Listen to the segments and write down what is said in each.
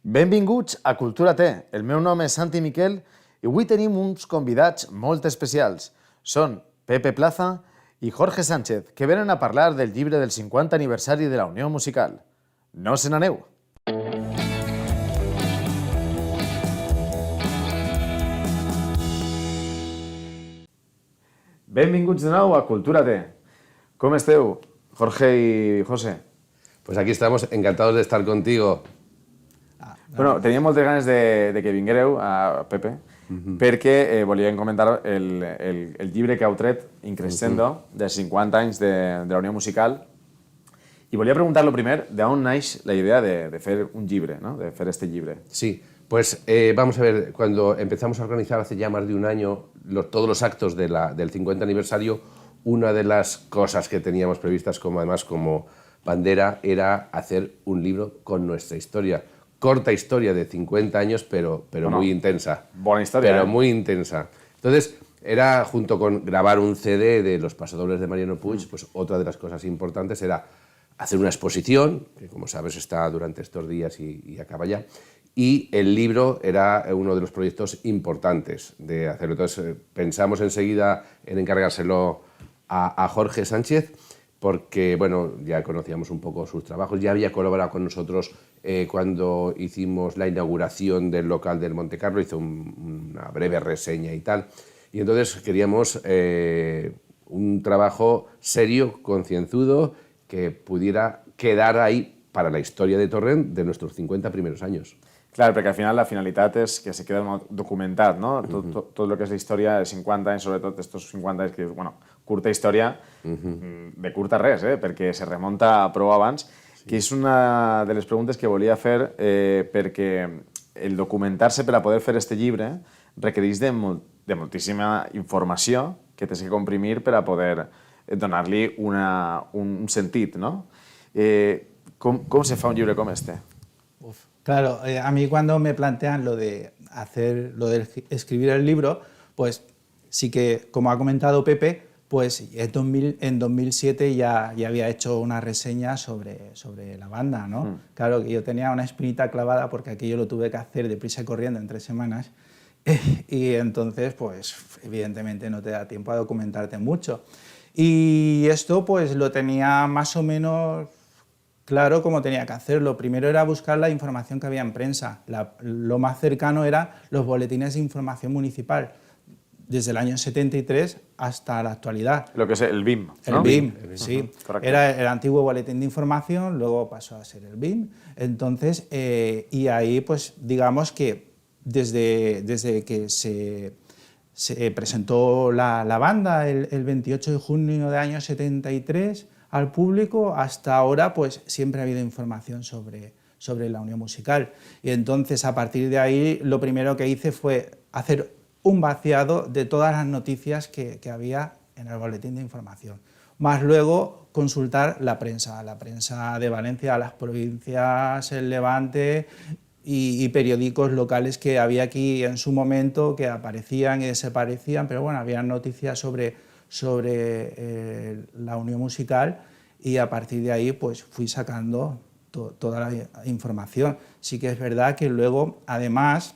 Benvinguts a Cultura T. El meu nom és Santi Miquel i avui tenim uns convidats molt especials. Són Pepe Plaza i Jorge Sánchez, que venen a parlar del llibre del 50 aniversari de la Unió Musical. No se n'aneu! Benvinguts de nou a Cultura T. Com esteu, Jorge i José? Pues aquí estamos, encantados de estar contigo. Bueno, teníem moltes ganes de que vinguéreu, a Pepe, perquè volíem comentar el llibre que heu tret, Increscendo, dels 50 anys de la Unió Musical. I volia preguntar-lo primer, d'on naix la idea de fer un llibre, ¿no? De fer este llibre. Sí, pues vamos a ver, cuando empezamos a organizar hace ya más de un año todos los actos del 50 aniversario, una de las cosas que teníamos previstas además como bandera era hacer un libro con nuestra historia. Corta historia de 50 años, pero bueno, muy intensa. Buena historia. Pero muy intensa. Entonces, era junto con grabar un CD de Los Pasodobles de Mariano Puig, pues otra de las cosas importantes era hacer una exposición, que como sabes está durante estos días y acaba ya, y el libro era uno de los proyectos importantes de hacerlo. Entonces pensamos enseguida en encargárselo a Jorge Sánchez, porque bueno, ya conocíamos un poco sus trabajos, ya había colaborado con nosotros cuando hicimos la inauguración del local del Monte Carlo, hizo una breve reseña y tal, y entonces queríamos un trabajo serio, concienzudo, que pudiera quedar ahí para la historia de Torrent de nuestros 50 primeros años. Clar, perquè al final la finalitat és que se queda documentat, no? Tot el que és la història de 50 anys, sobretot estos 50 anys, que és, bueno, curta història, de curta res, perquè se remunta prou abans, que és una de les preguntes que volia fer, perquè el documentar-se per a poder fer este llibre requereix de moltíssima informació que tens que comprimir per a poder donar-li un sentit, no? ¿Cómo se fa un llibre com este? Claro, a mí cuando me plantean lo de escribir el libro, pues sí que, como ha comentado Pepe, pues en 2007 ya había hecho una reseña sobre la banda, ¿no? Claro que yo tenía una espinita clavada porque aquello lo tuve que hacer deprisa y corriendo en 3 semanas y entonces, pues evidentemente no te da tiempo a documentarte mucho. Y esto pues lo tenía más o menos claro cómo tenía que hacerlo. Primero era buscar la información que había en prensa. Lo más cercano eran los boletines de información municipal, desde el año 73 hasta la actualidad. Lo que es el BIM, ¿no? El BIM, sí. Era el antiguo boletín de información, luego pasó a ser el BIM. Entonces, y ahí, pues, digamos que desde que se presentó la banda el 28 de junio del año 73, al público, hasta ahora pues siempre ha habido información sobre la Unión Musical. Y entonces a partir de ahí lo primero que hice fue hacer un vaciado de todas las noticias que había en el boletín de información. Más luego consultar la prensa de Valencia, las provincias, el Levante y periódicos locales que había aquí en su momento que aparecían y desaparecían, pero bueno, había noticias sobre la Unión Musical y a partir de ahí pues fui sacando toda la información. Sí que es verdad que luego, además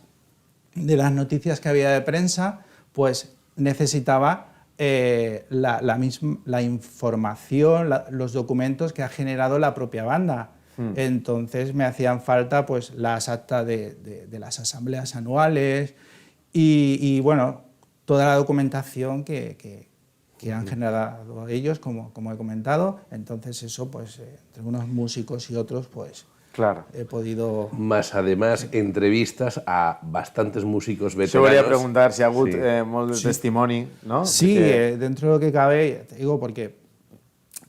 de las noticias que había de prensa, pues necesitaba la información, los documentos que ha generado la propia banda. Entonces me hacían falta pues las actas de las asambleas anuales y bueno, toda la documentación que han generado ellos, como he comentado. Entonces eso, pues, entre unos músicos y otros, pues, claro, he podido... Más, además, entrevistas a bastantes músicos veteranos. Yo volia preguntar si ha hagut molt de testimoni, ¿no? Sí, dentro de lo que cabe, te digo, porque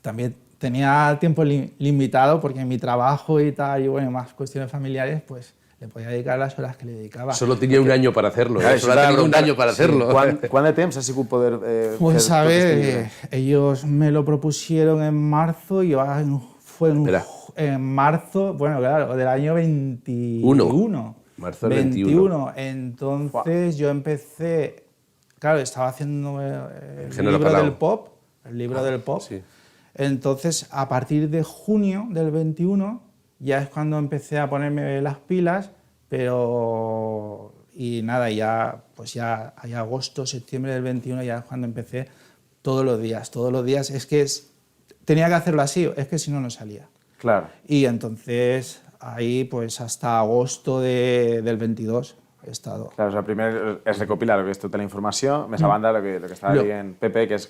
también tenía tiempo limitado, porque en mi trabajo y tal, y bueno, más cuestiones familiares, pues, le podía dedicar las horas que le dedicaba. Solo tenía un año para hacerlo, solo ha tenido un año para hacerlo. ¿Cuán de temps ha sigut poder pues a ver, ellos me lo propusieron en marzo y fue en marzo, bueno, claro, del año 21. Marzo del 21. Entonces yo empecé, claro, estaba haciendo el libro del pop, Sí. Entonces a partir de junio del 21 ya es cuando empecé a ponerme las pilas pero... Y nada, pues ya agosto, septiembre del 21, ya es cuando empecé todos los días. Es que tenía que hacerlo así, es que si no, no salía. Claro. Y entonces ahí pues hasta agosto del 22 he estado. Claro, o sea, primer és recopilar lo que és tota la informació, més a banda lo que estava dient Pepe, que és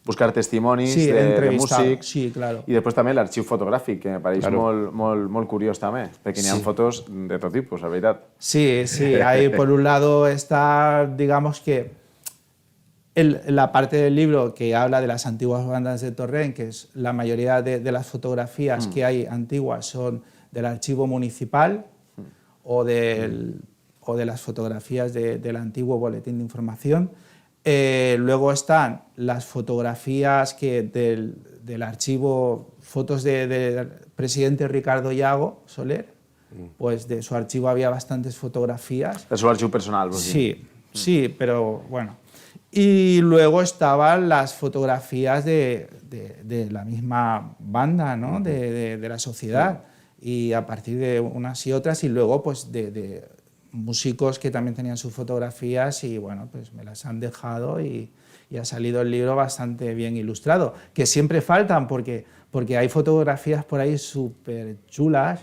buscar testimonis de músics, sí, claro. i després també l'arxiu fotogràfic, que me pareix molt curiós també, perquè n'hi ha fotos de tot tipus, la veritat. Sí, ahí por un lado está, digamos que, la parte del libro que habla de las antiguas bandas de Torrent, que es la mayoría de las fotografías que hay antiguas son del archivo municipal o de las fotografías del antiguo boletín de información. Luego están las fotografías del archivo, fotos del presidente Ricardo Yago Soler, pues de su archivo había bastantes fotografías. De su archivo personal, vos sí, pero bueno. Y luego estaban las fotografías de la misma banda, ¿no? de la sociedad, y a partir de unas y otras, y luego pues de músicos que también tenían sus fotografías, y bueno, pues me las han dejado y ha salido el libro bastante bien ilustrado, que siempre faltan porque hay fotografías por ahí súper chulas,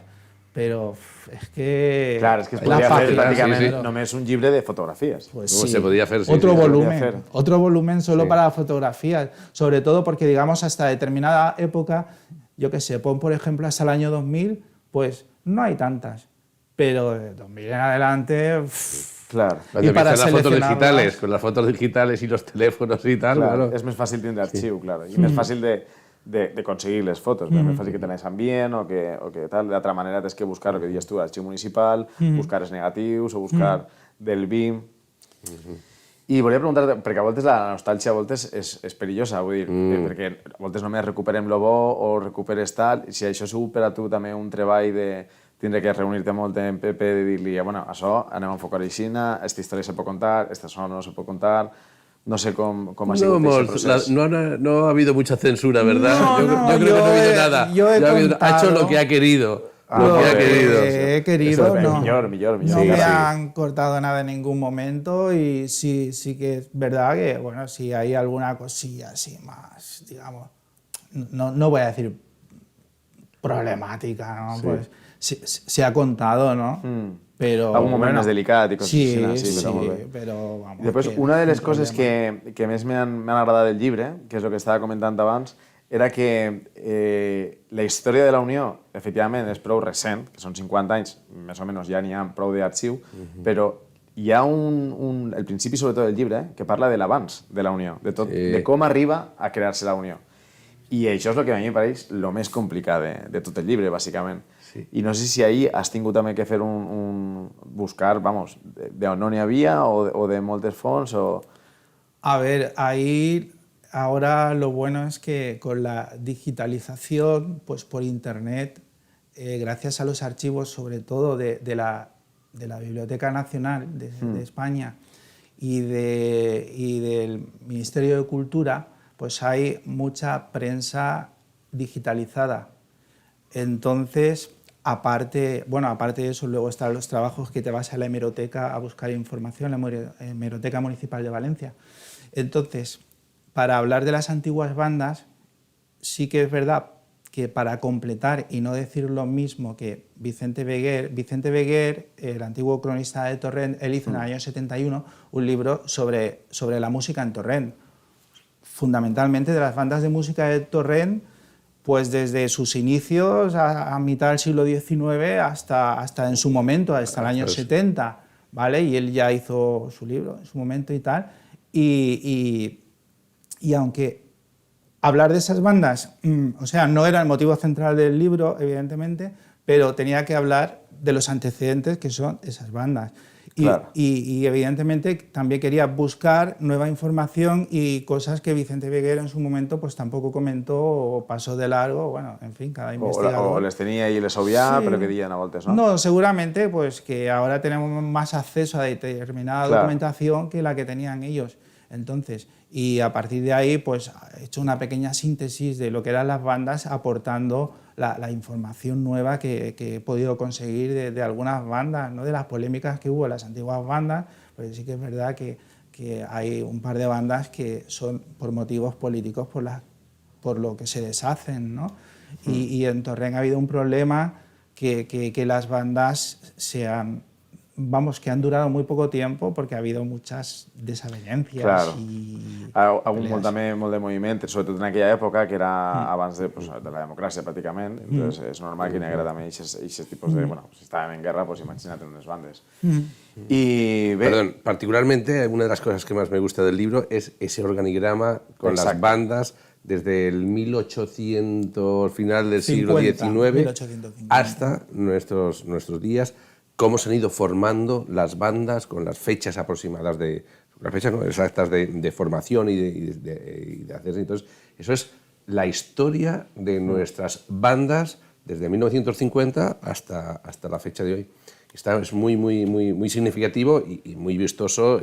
pero es que... Claro, es que es podria fer pràcticament només un llibre de fotografies. Pues sí. Se podía hacer, otro volumen solo para fotografías, sobre todo porque, digamos, hasta determinada época, yo qué sé, pon por ejemplo hasta el año 2000, pues no hay tantas, pero de 2000 en adelante... Claro. Y para las fotos digitales, con las fotos digitales y los teléfonos y tal. Claro. És més fàcil tindre arxiu, claro, i més fàcil de conseguir les fotos, més fàcil que te les envien o que tal. D'altra manera tens que buscar el que dius tu, arxiu municipal, buscar els negatius o buscar del BIM. I volia preguntar, perquè a voltes la nostàlgia a voltes és perillosa, vull dir, perquè a voltes només recuperem lo bo o recuperes tal, i si això ha sigut per a tu també un treball de tindre que reunir-te molt amb Pepe, de dir-li, bueno, això anem a enfocar així, esta història se pot contar, esta no se pot contar. No sé cómo ha sido ese proceso. No ha habido mucha censura, ¿verdad? Yo creo que no ha habido nada. Ha hecho lo que ha querido. He querido, no. Millor. No me han cortado nada en ningún momento, y sí que es verdad que, bueno, si hay alguna cosilla así más, digamos, no voy a decir problemática, ¿no? Sí. Pues se ha contado, ¿no? Però, algun moment més delicat i coses així. Sí, però vamos... I després, una de les coses que més m'han agradat del llibre, que és el que estava comentant abans, era que la història de la Unió, efectivament, és prou recent, que són 50 anys, més o menys ja n'hi ha prou d'arxiu, però hi ha el principi, sobretot del llibre, que parla de l'abans de la Unió, de com arriba a crear-se la Unió. I això és el que a mi em pareix el més complicat de tot el llibre, bàsicament. I no sé si ahí has tingut també que fer buscar, vamos, d'on no n'hi havia o de moltes fonts o... A ver, ahí ahora lo bueno es que con la digitalización, pues por internet, gracias a los archivos, sobre todo de la Biblioteca Nacional de España y del Ministerio de Cultura, pues hay mucha prensa digitalizada. Entonces, aparte de eso, luego están los trabajos que te vas a la hemeroteca a buscar información, la Hemeroteca Municipal de Valencia. Entonces, para hablar de las antiguas bandas, sí que es verdad que para completar y no decir lo mismo que Vicente Beguer, el antiguo cronista de Torrent, él hizo en el año 71 un libro sobre la música en Torrent, fundamentalmente de las bandas de música de Torrent, pues desde sus inicios a mitad del siglo XIX hasta en su momento, hasta el año 70, ¿vale? Y él ya hizo su libro en su momento y tal. Y aunque hablar de esas bandas, o sea, no era el motivo central del libro, evidentemente, pero tenía que hablar de los antecedentes que son esas bandas. Claro. Y evidentemente también quería buscar nueva información y cosas que Vicente Beguer en su momento pues tampoco comentó o pasó de largo, bueno, en fin, cada investigador... O les tenía y les obviaba, sí. Pero que digan a voltes, ¿no? No, seguramente pues que ahora tenemos más acceso a determinada documentación que la que tenían ellos. Entonces, y a partir de ahí pues he hecho una pequeña síntesis de lo que eran las bandas aportando la información nueva que he podido conseguir de algunas bandas, ¿no? De las polémicas que hubo en las antiguas bandas, pues sí que es verdad que hay un par de bandas que son por motivos políticos por lo que se deshacen, ¿no? Y en Torrent ha habido un problema que las bandas que han durado muy poco tiempo porque ha habido muchas desavenencias. Claro. I ha hagut també molt de moviment, sobretot en aquella època, que era abans de la democràcia, pràcticament. Entonces, és normal que n'hi haguera també aquest tipus de... Bueno, si estàvem en guerra, pues imagina't en unes bandes. Y Perdón, particularmente una de las cosas que más me gusta del libro es ese organigrama con las bandas desde el 1800, final del siglo XIX, 1850. hasta nuestros días, cómo se han ido formando las bandas con las fechas aproximadas las fechas exactas de formación y de hacer. Entonces, eso es la historia de nuestras bandas desde 1950 hasta la fecha de hoy. Es muy significativo y muy vistoso.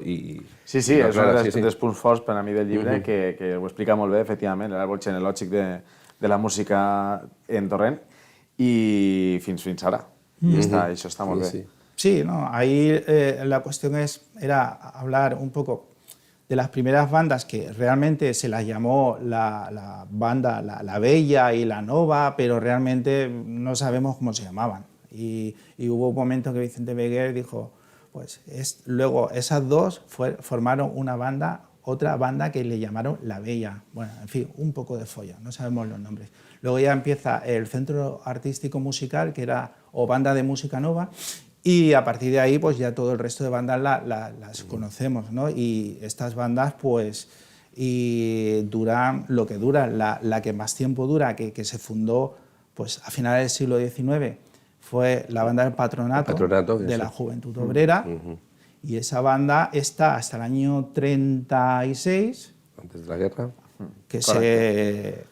Sí, és un dels punts forts per a mi del llibre, que ho explica molt bé, efectivament, l'àrbol genealògic de la música en Torrent, i fins ara. I això està molt bé. Sí, no, ahí la cuestión era hablar un poco de las primeras bandas que realmente se las llamó la banda La Bella y La Nova, pero realmente no sabemos cómo se llamaban. Y hubo un momento que Vicente Beguer dijo, pues luego esas dos formaron otra banda que le llamaron La Bella. Bueno, en fin, un poco de folla, no sabemos los nombres. Luego ya empieza el Centro Artístico Musical, que era o Banda de Música Nova, y a partir de ahí pues ya todo el resto de bandas las conocemos, ¿no? Y estas bandas pues duran lo que duran, la que más tiempo dura, que se fundó pues a finales del siglo XIX, fue la banda del Patronato de la Juventud Obrera, y esa banda está hasta el año 36, antes de la guerra, que se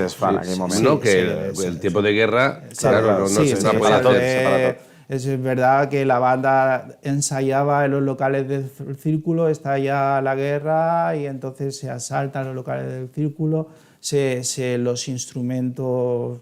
desfà en aquell moment. No, que el tiempo de guerra, claro, no se puede hacer. Es verdad que la banda ensayaba en los locales del círculo, estalla la guerra y entonces se asaltan los locales del círculo, los instrumentos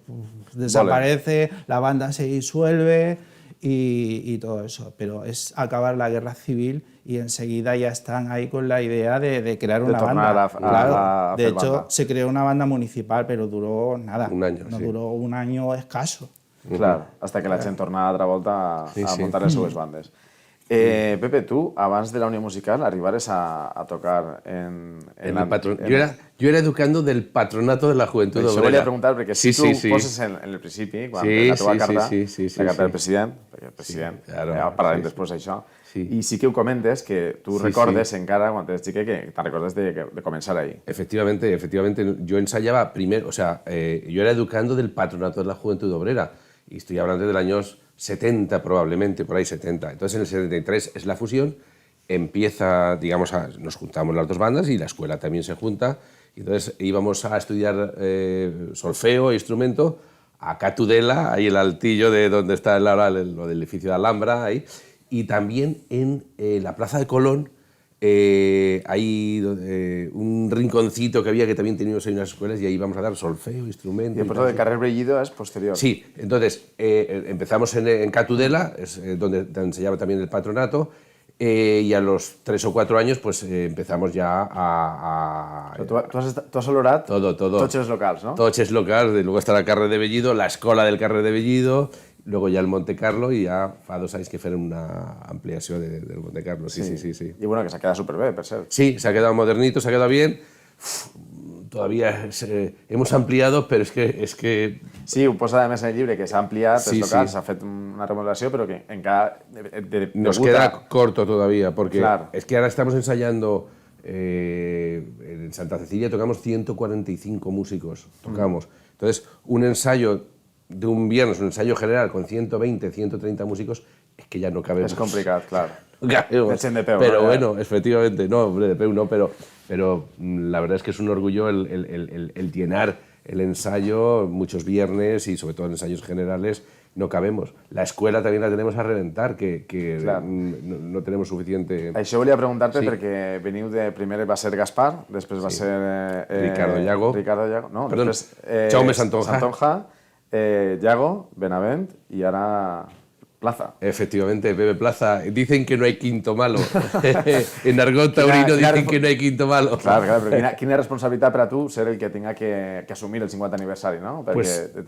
desaparecen, la banda se disuelve y todo eso. Pero es acabar la guerra civil y enseguida ya están ahí con la idea de crear una banda. Claro, de hecho, se creó una banda municipal, pero duró nada. Un año, duró un año escaso. Clar, hasta que la gent torna altra volta a muntar les seues bandes. Pepe, tu, abans de la Unió Musical, arribares a tocar en el patronato. Yo era educando del Patronato de la Juventud Obrera. Això volia preguntar, perquè si tu poses en el principi, quan la teva carta, la carta del president, perquè el president, parlarem després d'això, i sí que ho comentes, que tu recordes encara, quan eres xique, que te recordes de començar ahí. Efectivamente, yo ensayaba primero, o sea, yo era educando del Patronato de la Juventud Obrera, y estoy hablando del años 70 probablemente, por ahí 70. Entonces en el 73 es la fusión, empieza, digamos, nos juntamos las dos bandas y la escuela también se junta, y entonces íbamos a estudiar solfeo e instrumento a Tudela, ahí el altillo de donde está ahora lo del edificio de Alhambra, ahí, y también en la Plaza de Colón, hay un rinconcito que había que también teníamos ahí unas escuelas y ahí íbamos a dar solfeo, instrumento. Y después lo del carrer Bellido es posterior. Sí, entonces empezamos en Catudela, donde enseñaba también el Patronato, y a los 3 o 4 años pues empezamos ya a... Tu has olorat todo. Tots els locals, no? Tots els locals, luego está el carrer de Bellido, la escola del carrer de Bellido, luego ya el Monte Carlo y ya fa 2 anys que fem una ampliació del Monte Carlo. Sí. Y bueno, que se ha quedado súper bien, per cert. Sí, se ha quedado modernito, se ha quedado bien. Todavía hemos ampliado, pero es que... Sí, ho posa a més en el llibre, que s'ha ampliat els locals, s'ha fet una remodelació, pero que encara... Nos queda corto todavía, porque es que ahora estamos ensayando... en Santa Cecilia tocamos 145 músicos, Entonces, un ensayo de un viernes, un ensayo general con 120, 130 músicos, es que ya no cabemos. Es complicado, claro. Pero bueno, efectivamente, no, hombre, de peu no, pero la verdad es que es un orgullo el llenar el ensayo muchos viernes y sobre todo en ensayos generales no cabemos. La escuela también la tenemos a reventar, que no tenemos suficiente... Això volia preguntar-te perquè veniu de... Primer va ser Gaspar, després va ser... Ricardo Llago. No, perdón, després... Jaume Santonja. Yago, Benavent y ahora Plaza. Efectivamente, Pepe Plaza. Dicen que no hay quinto malo. En argot taurino dicen que no hay quinto malo. Claro, però quina responsabilitat per a tu ser el que tenga que assumir el 50 aniversari, no? Perquè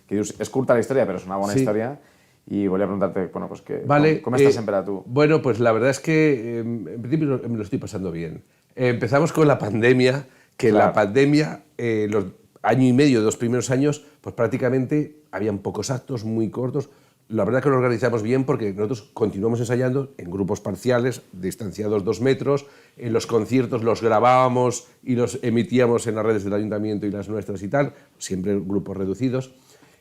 que dius, és curta la història, però és una bona història. Y voy a preguntarte, bueno, pues que, vale, ¿cómo estás siempre tú? Bueno, pues la verdad es que en principio me lo estoy pasando bien. Empezamos con la pandemia, que la pandemia, los año y medio, 2 primeros años, pues prácticamente habían pocos actos, muy cortos. La verdad es que lo organizamos bien porque nosotros continuamos ensayando en grupos parciales, distanciados 2 metros, en los conciertos los grabábamos y los emitíamos en las redes del ayuntamiento y las nuestras y tal, siempre grupos reducidos.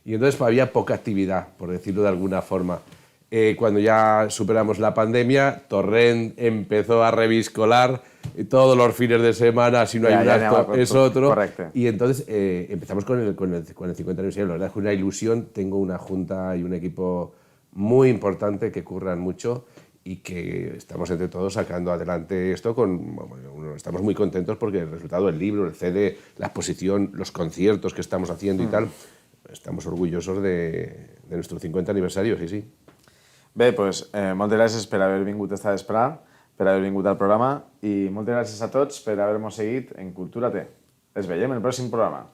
Y entonces pues, había poca actividad, por decirlo de alguna forma. Cuando ya superamos la pandemia, Torrent empezó a reviscolar todos los fines de semana, si no hay un acto, es otro. Correcte. Y entonces empezamos con el 50 aniversario. La verdad es que una ilusión, tengo una junta y un equipo muy importante que curran mucho y que estamos entre todos sacando adelante esto estamos muy contentos porque el resultado, el libro, el CD, la exposición, los conciertos que estamos haciendo y tal, estamos orgullosos de nuestro 50 aniversario, sí. Bé, doncs moltes gràcies per haver vingut esta vesprada, per haver vingut al programa i moltes gràcies a tots per haver-nos seguit en Cultura T. Els veiem en el pròxim programa.